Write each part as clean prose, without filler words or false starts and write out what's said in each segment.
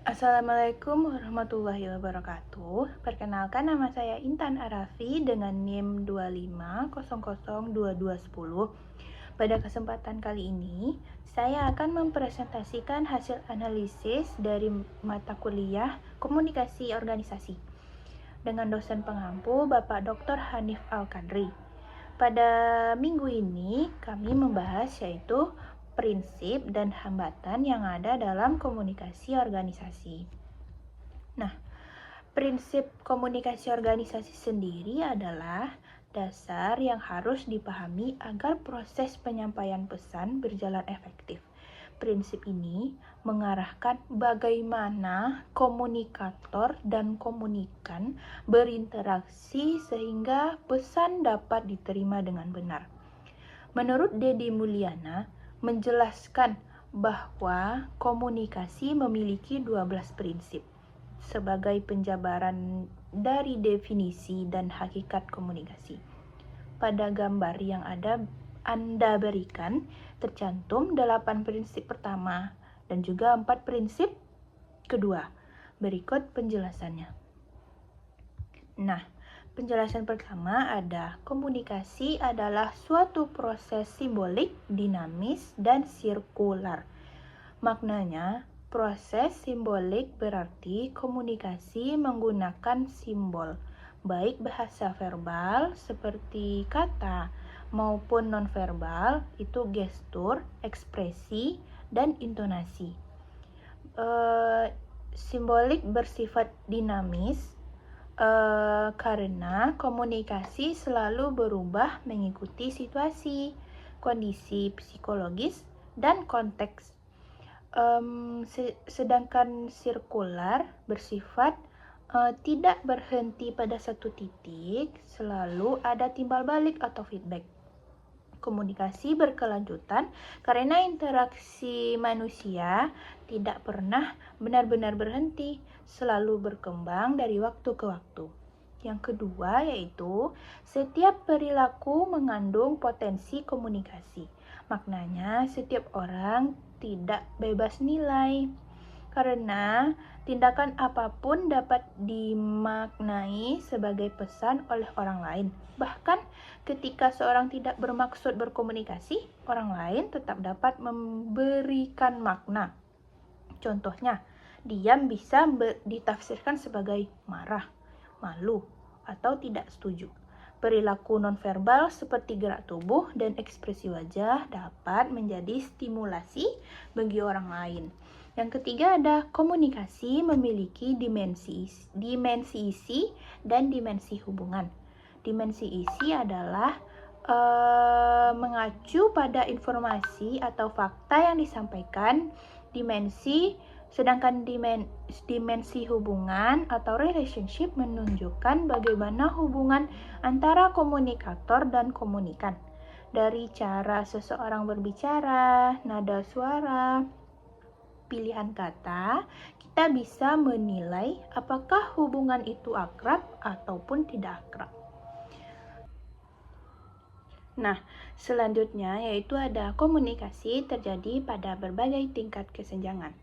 Assalamualaikum warahmatullahi wabarakatuh. Perkenalkan, nama saya Intan Arafi dengan NIM 25002210. Pada kesempatan kali ini, saya akan mempresentasikan hasil analisis dari mata kuliah Komunikasi Organisasi dengan dosen pengampu Bapak Dr. Hanif Al-Kadri. Pada minggu ini, kami membahas yaitu prinsip dan hambatan yang ada dalam komunikasi organisasi. Nah, prinsip komunikasi organisasi sendiri adalah dasar yang harus dipahami agar proses penyampaian pesan berjalan efektif. Prinsip ini mengarahkan bagaimana komunikator dan komunikan berinteraksi sehingga pesan dapat diterima dengan benar. Menurut Deddy Mulyana, menjelaskan bahwa komunikasi memiliki 12 prinsip. Sebagai penjabaran dari definisi dan hakikat komunikasi. Pada gambar yang Anda berikan, tercantum 8 prinsip pertama dan juga 4 prinsip kedua. Berikut penjelasannya. Nah, penjelasan pertama ada komunikasi adalah suatu proses simbolik, dinamis, dan sirkular. Maknanya, proses simbolik berarti komunikasi menggunakan simbol, baik bahasa verbal seperti kata maupun nonverbal, itu gestur, ekspresi, dan intonasi. Simbolik bersifat dinamis karena komunikasi selalu berubah mengikuti situasi, kondisi psikologis, dan konteks. Sedangkan sirkular bersifat tidak berhenti pada satu titik, selalu ada timbal balik atau feedback. Komunikasi berkelanjutan karena interaksi manusia tidak pernah benar-benar berhenti, selalu berkembang dari waktu ke waktu. Yang kedua yaitu setiap perilaku mengandung potensi komunikasi. Maknanya setiap orang tidak bebas nilai, karena tindakan apapun dapat dimaknai sebagai pesan oleh orang lain. Bahkan ketika seorang tidak bermaksud berkomunikasi, orang lain tetap dapat memberikan makna. Contohnya, diam bisa ditafsirkan sebagai marah, malu, atau tidak setuju. Perilaku nonverbal seperti gerak tubuh dan ekspresi wajah dapat menjadi stimulasi bagi orang lain. Yang ketiga ada komunikasi memiliki dimensi isi dan dimensi hubungan. Dimensi isi adalah mengacu pada informasi atau fakta yang disampaikan. Sedangkan dimensi hubungan atau relationship menunjukkan bagaimana hubungan antara komunikator dan komunikan. Dari cara seseorang berbicara, nada suara, pilihan kata, kita bisa menilai apakah hubungan itu akrab ataupun tidak akrab. Nah, selanjutnya yaitu ada komunikasi terjadi pada berbagai tingkat kesenjangan.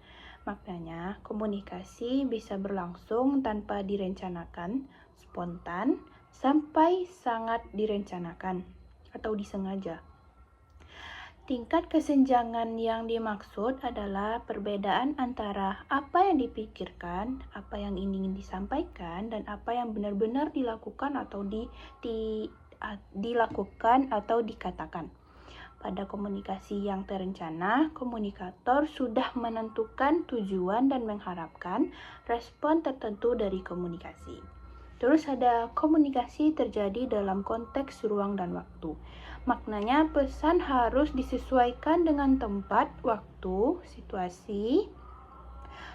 Maknanya, komunikasi bisa berlangsung tanpa direncanakan, spontan, sampai sangat direncanakan atau disengaja. Tingkat kesenjangan yang dimaksud adalah perbedaan antara apa yang dipikirkan, apa yang ingin disampaikan, dan apa yang benar-benar dilakukan atau dikatakan. Pada komunikasi yang terencana, komunikator sudah menentukan tujuan dan mengharapkan respon tertentu dari komunikasi. Terus ada komunikasi terjadi dalam konteks ruang dan waktu. Maknanya pesan harus disesuaikan dengan tempat, waktu, situasi,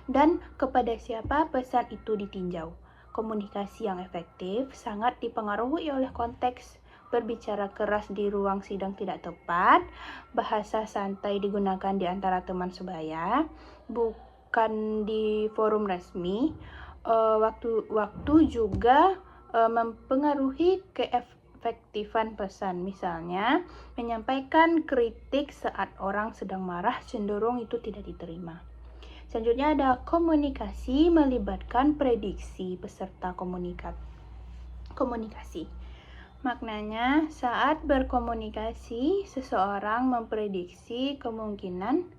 dan kepada siapa pesan itu ditinjau. Komunikasi yang efektif sangat dipengaruhi oleh konteks. Berbicara keras di ruang sidang tidak tepat, bahasa santai digunakan di antara teman sebaya, bukan di forum resmi. Waktu juga mempengaruhi keefektifan pesan. Misalnya, menyampaikan kritik saat orang sedang marah cenderung itu tidak diterima. Selanjutnya ada komunikasi melibatkan prediksi peserta komunikasi. Maknanya, saat berkomunikasi, seseorang memprediksi kemungkinan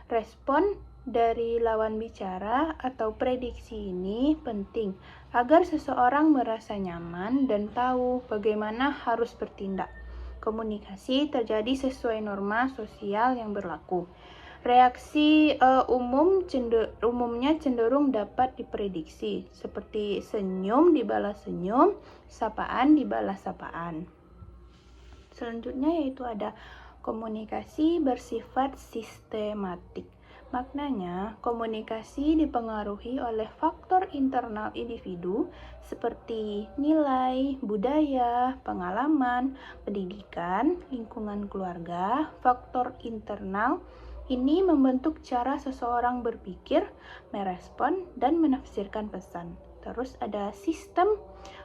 respon dari lawan bicara atau prediksi ini penting agar seseorang merasa nyaman dan tahu bagaimana harus bertindak. Komunikasi terjadi sesuai norma sosial yang berlaku. Reaksi umumnya cenderung dapat diprediksi, seperti senyum dibalas senyum, sapaan dibalas sapaan. Selanjutnya yaitu ada komunikasi bersifat sistematik. Maknanya, komunikasi dipengaruhi oleh faktor internal individu seperti nilai, budaya, pengalaman, pendidikan, lingkungan keluarga. Faktor internal ini membentuk cara seseorang berpikir, merespon, dan menafsirkan pesan. Terus ada sistem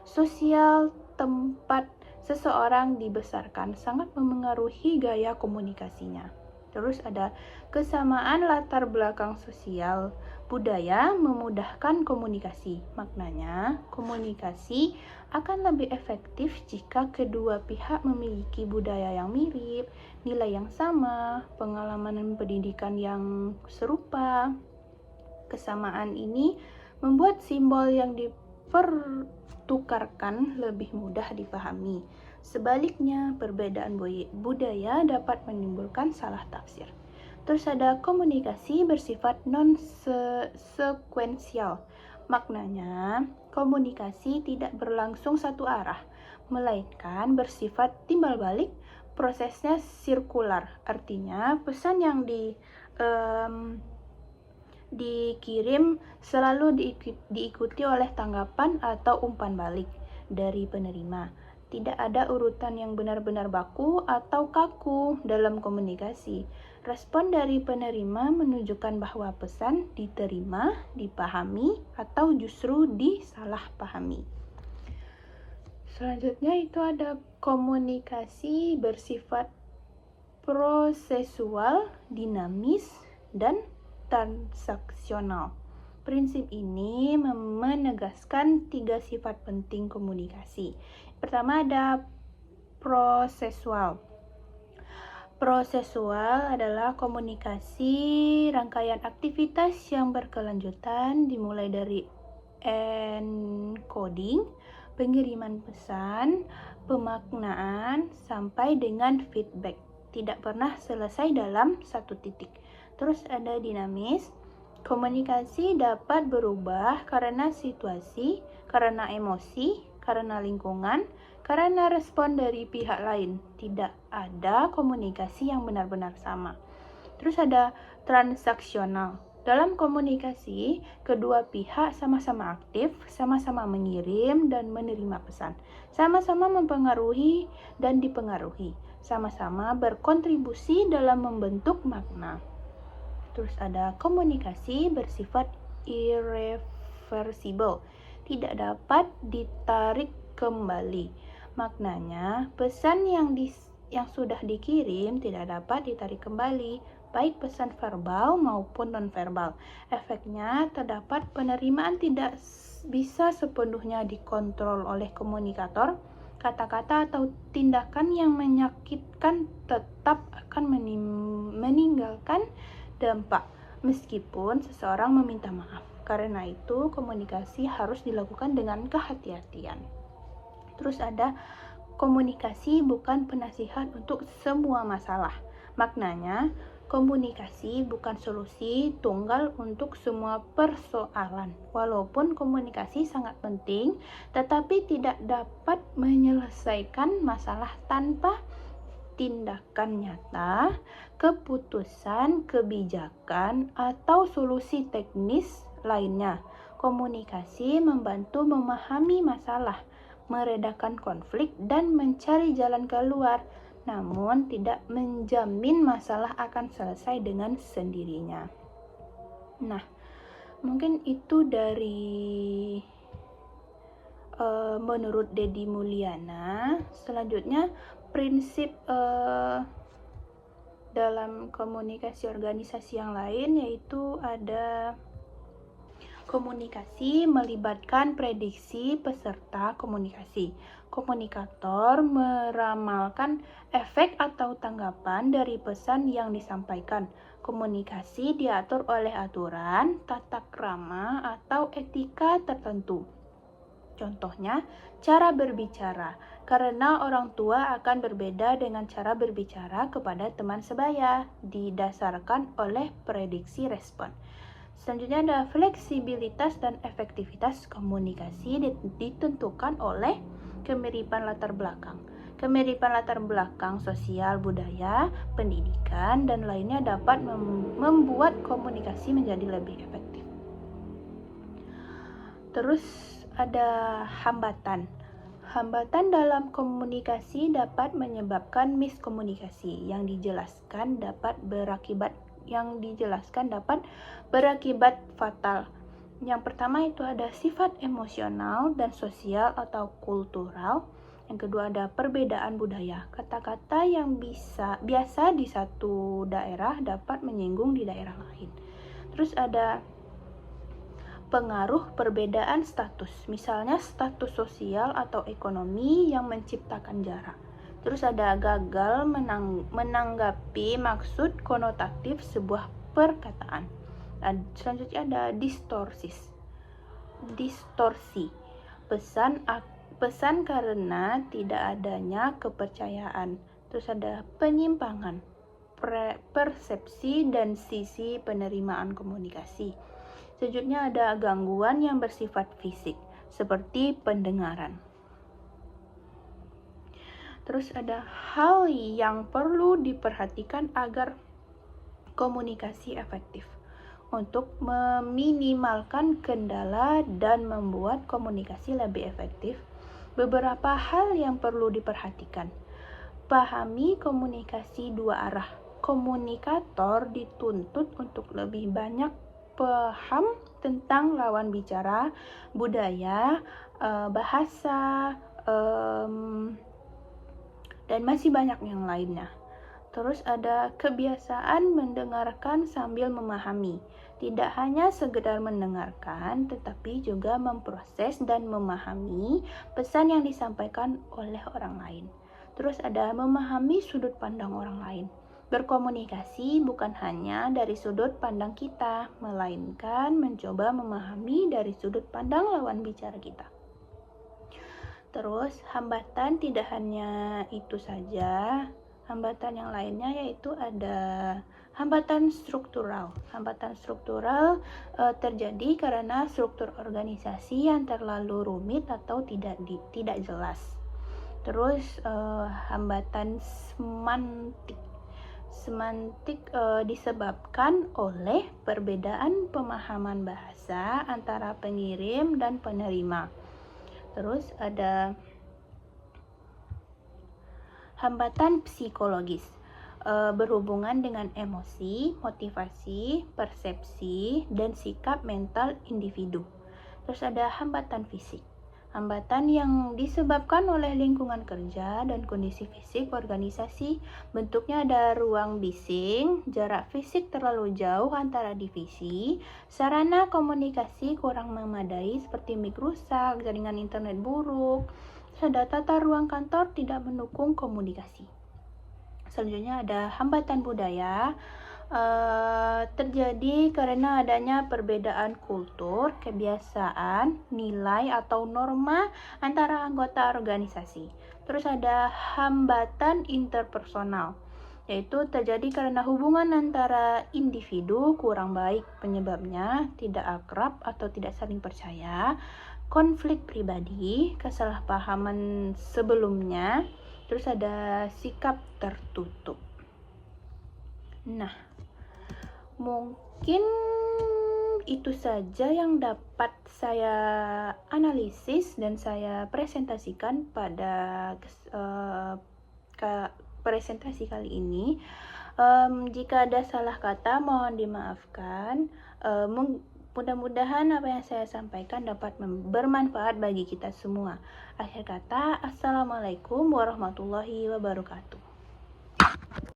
sosial tempat seseorang dibesarkan sangat memengaruhi gaya komunikasinya. Terus ada kesamaan latar belakang sosial. Budaya memudahkan komunikasi. Maknanya, komunikasi akan lebih efektif jika kedua pihak memiliki budaya yang mirip, nilai yang sama, pengalaman dan pendidikan yang serupa. Kesamaan ini membuat simbol yang dipertukarkan lebih mudah dipahami. Sebaliknya, perbedaan budaya dapat menimbulkan salah tafsir. Terus ada komunikasi bersifat non-sekuensial. Maknanya, komunikasi tidak berlangsung satu arah, melainkan bersifat timbal balik, prosesnya sirkular. Artinya, pesan yang dikirim selalu diikuti oleh tanggapan atau umpan balik dari penerima. Tidak ada urutan yang benar-benar baku atau kaku dalam komunikasi. Respon dari penerima menunjukkan bahwa pesan diterima, dipahami, atau justru disalahpahami. Selanjutnya itu ada komunikasi bersifat prosesual, dinamis, dan transaksional. Prinsip ini menegaskan 3 sifat penting komunikasi. Pertama ada prosesual. Prosesual adalah komunikasi rangkaian aktivitas yang berkelanjutan dimulai dari encoding, pengiriman pesan, pemaknaan, sampai dengan feedback. Tidak pernah selesai dalam satu titik. Terus ada dinamis. Komunikasi dapat berubah karena situasi, karena emosi, karena lingkungan, karena respon dari pihak lain. Tidak ada komunikasi yang benar-benar sama. Terus ada transaksional. Dalam komunikasi, kedua pihak sama-sama aktif, sama-sama mengirim dan menerima pesan, sama-sama mempengaruhi dan dipengaruhi, sama-sama berkontribusi dalam membentuk makna. Terus ada komunikasi bersifat irreversible, tidak dapat ditarik kembali. Maknanya, pesan yang sudah dikirim tidak dapat ditarik kembali, baik pesan verbal maupun non-verbal. Efeknya terdapat penerimaan tidak bisa sepenuhnya dikontrol oleh komunikator. Kata-kata atau tindakan yang menyakitkan tetap akan meninggalkan dampak meskipun seseorang meminta maaf. Karena itu, komunikasi harus dilakukan dengan kehati-hatian. Terus ada komunikasi bukan penasihat untuk semua masalah. Maknanya, komunikasi bukan solusi tunggal untuk semua persoalan. Walaupun komunikasi sangat penting, tetapi tidak dapat menyelesaikan masalah tanpa tindakan nyata, keputusan, kebijakan, atau solusi teknis lainnya. Komunikasi membantu memahami masalah, meredakan konflik, dan mencari jalan keluar, namun tidak menjamin masalah akan selesai dengan sendirinya. Nah, mungkin itu dari menurut Deddy Mulyana. Selanjutnya, prinsip dalam komunikasi organisasi yang lain, yaitu ada komunikasi melibatkan prediksi peserta komunikasi. Komunikator meramalkan efek atau tanggapan dari pesan yang disampaikan. Komunikasi diatur oleh aturan, tata krama, atau etika tertentu. Contohnya, cara berbicara, karena orang tua akan berbeda dengan cara berbicara kepada teman sebaya, didasarkan oleh prediksi respon. Selanjutnya ada fleksibilitas dan efektivitas komunikasi ditentukan oleh kemiripan latar belakang. Kemiripan latar belakang sosial, budaya, pendidikan, dan lainnya dapat membuat komunikasi menjadi lebih efektif. Terus ada hambatan. Hambatan dalam komunikasi dapat menyebabkan miskomunikasi yang dijelaskan dapat berakibat fatal. Yang pertama itu ada sifat emosional dan sosial atau kultural. Yang kedua ada perbedaan budaya. Kata-kata yang biasa di satu daerah dapat menyinggung di daerah lain. Terus ada pengaruh perbedaan status, misalnya status sosial atau ekonomi yang menciptakan jarak. Terus ada gagal menanggapi maksud konotatif sebuah perkataan. Dan selanjutnya ada distorsi. Pesan karena tidak adanya kepercayaan. Terus ada penyimpangan, persepsi dan sisi penerimaan komunikasi. Selanjutnya ada gangguan yang bersifat fisik, seperti pendengaran. Terus ada hal yang perlu diperhatikan agar komunikasi efektif. Untuk meminimalkan kendala dan membuat komunikasi lebih efektif, beberapa hal yang perlu diperhatikan. Pahami komunikasi dua arah. Komunikator dituntut untuk lebih banyak paham tentang lawan bicara, budaya, bahasa, dan masih banyak yang lainnya. Terus ada kebiasaan mendengarkan sambil memahami. Tidak hanya sekedar mendengarkan, tetapi juga memproses dan memahami pesan yang disampaikan oleh orang lain. Terus ada memahami sudut pandang orang lain. Berkomunikasi bukan hanya dari sudut pandang kita, melainkan mencoba memahami dari sudut pandang lawan bicara kita. Terus hambatan tidak hanya itu saja, hambatan yang lainnya yaitu ada hambatan struktural. Hambatan struktural terjadi karena struktur organisasi yang terlalu rumit atau tidak jelas. Terus hambatan semantik disebabkan oleh perbedaan pemahaman bahasa antara pengirim dan penerima. Terus ada hambatan psikologis berhubungan dengan emosi, motivasi, persepsi, dan sikap mental individu. Terus ada hambatan fisik. Hambatan yang disebabkan oleh lingkungan kerja dan kondisi fisik organisasi. Bentuknya ada ruang bising, jarak fisik terlalu jauh antara divisi, sarana komunikasi kurang memadai seperti mic rusak, jaringan internet buruk, ada tata ruang kantor tidak mendukung komunikasi. Selanjutnya ada hambatan budaya. Terjadi karena adanya perbedaan kultur, kebiasaan, nilai atau norma antara anggota organisasi. Terus ada hambatan interpersonal, yaitu terjadi karena hubungan antara individu kurang baik, penyebabnya tidak akrab atau tidak saling percaya, konflik pribadi, kesalahpahaman sebelumnya, terus ada sikap tertutup. Nah, mungkin itu saja yang dapat saya analisis dan saya presentasikan pada presentasi kali ini. Jika ada salah kata mohon dimaafkan. Mudah-mudahan apa yang saya sampaikan dapat bermanfaat bagi kita semua. Akhir kata, Assalamualaikum warahmatullahi wabarakatuh.